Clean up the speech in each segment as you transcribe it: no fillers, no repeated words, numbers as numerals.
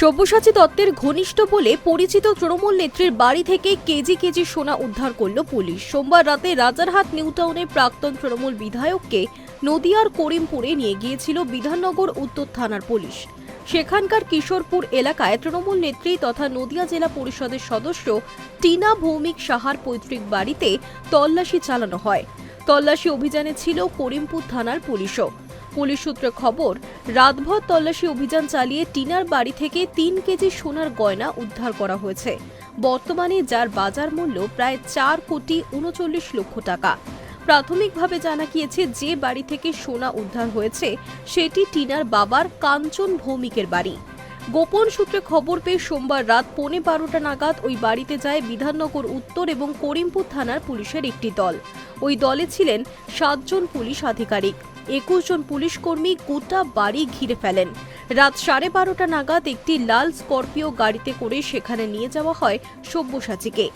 সব্যসাচী দত্তের ঘনিষ্ঠ বলে পরিচিত তৃণমূল নেত্রীর বাড়ি থেকে কেজি কেজি সোনা উদ্ধার করল পুলিশ। সোমবার রাতে রাজারহাট নিউটাউনে প্রাক্তন তৃণমূল বিধায়ককে নদিয়ার করিমপুরে নিয়ে গিয়েছিল বিধাননগর উত্তর থানার পুলিশ। সেখানকার কিশোরপুর এলাকায় তৃণমূল নেত্রী তথা নদিয়া জেলা পরিষদের সদস্য টিনা ভৌমিক সাহার পৈতৃক বাড়িতে তল্লাশি চালানো হয়। তল্লাশি অভিযানে ছিল করিমপুর থানার পুলিশও। পুলিশ সূত্রে খবর, রাতভর তল্লাশি অভিযান চালিয়ে টিনার বাড়ি থেকে ৩ কেজি সোনার গয়না উদ্ধার করা হয়েছে, বর্তমানে যার বাজার মূল্য প্রায় ৪,৩৯,০০,০০০ লক্ষ টাকা। প্রাথমিকভাবে জানা গিয়েছে যে বাড়ি থেকে সোনা উদ্ধার হয়েছে সেটি টিনার বাবার কাঞ্চন ভৌমিকের বাড়ি। গোপন সূত্রে খবর পেয়ে সোমবার রাত 12:15 নাগাদ ওই বাড়িতে যায় বিধাননগর উত্তর এবং করিমপুর থানার পুলিশের একটি দল। ওই দলে ছিলেন 7 জন পুলিশ আধিকারিক। 21 জন পুলিশ কর্মী গোটা বাড়ি ঘিরে ফেলেন। রাত 12:30 নাগাদ একটি লাল স্করপিও গাড়িতে করে সেখানে নিয়ে যাওয়া হয় সব্যসাচীকে।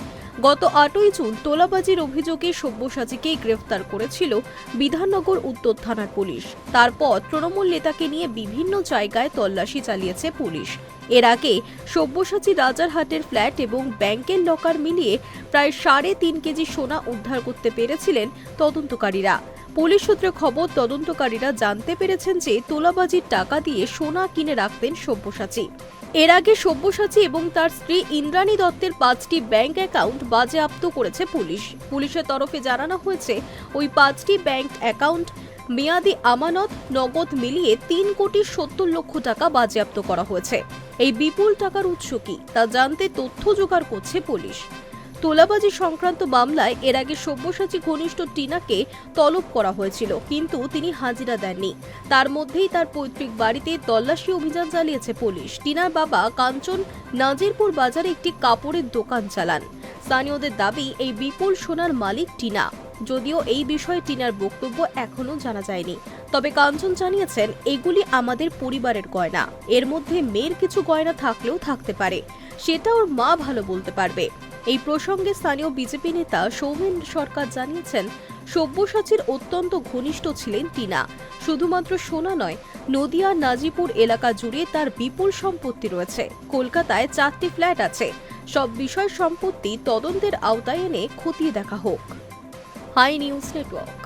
গত 8ই জুন তোলাবাজির অভিযোগে সব্যসাচীকে গ্রেফতার করেছিল বিধাননগর উত্তর থানার পুলিশ। তারপর তৃণমূল নেতাকে নিয়ে বিভিন্ন জায়গায় তল্লাশি চালিয়েছে পুলিশ। এর আগে সব্যসাচী রাজারহাটের ফ্ল্যাট এবং ব্যাংকের লকার মিলিয়ে প্রায় 3.5 কেজি সোনা উদ্ধার করতে পেরেছিলেন তদন্তকারীরা। পুলিশ সূত্রে খবর, তদন্তকারীরা জানতে পেরেছেন যে তোলাবাজির টাকা দিয়ে সোনা কিনে রাখতেন সব্যসাচী। এর আগে সব্যসাচী এবং তার স্ত্রী ইন্দ্রাণী দত্তের 5টি ব্যাংক অ্যাকাউন্ট বাজেয়াপ্ত করেছে পুলিশ। পুলিশের তরফে জানানো হয়েছে ওই 5টি ব্যাংক অ্যাকাউন্ট মেয়াদি আমানত নগদ মিলিয়ে 3,70,00,000 টাকা বাজেয়াপ্ত করা হয়েছে। এই বিপুল টাকার উৎস কি তা জানতে তথ্য জোগাড় করছে পুলিশ। তোলাবাজি সংক্রান্ত মামলায় এর আগে সব্যসাচী ঘনিষ্ঠ টিনাকে তলব করা হয়েছিল, কিন্তু তিনি হাজিরা দেননি। তার মধ্যেই তার পৈতৃক বাড়িতে তল্লাশি অভিযান চালিয়েছে পুলিশ। টিনার বাবা কাঞ্চন নাজিরপুর বাজারে একটি কাপড়ের দোকান চালান। স্থানীয়দের দাবি এই বিপুল সোনার মালিক টিনা। যদিও এই বিষয়ে টিনার বক্তব্য এখনো জানা যায়নি, তবে কাঞ্চন জানিয়েছেন এগুলি আমাদের পরিবারের গয়না। এর মধ্যে মেয়ের কিছু গয়না থাকলেও থাকতে পারে, সেটা ওর মা ভালো বলতে পারবে। এই প্রসঙ্গে স্থানীয় বিজেপি নেতা সৌমেন সরকার জানিয়েছেন সব্যসাচীর অত্যন্ত ঘনিষ্ঠ ছিলেন টিনা। শুধুমাত্র সোনা নয়, নদিয়ার নাজিপুর এলাকা জুড়ে তার বিপুল সম্পত্তি রয়েছে। কলকাতায় 4টি ফ্ল্যাট আছে। সব বিষয় সম্পত্তি তদন্তের আওতায় এনে খতিয়ে দেখা হোক। Hi news network.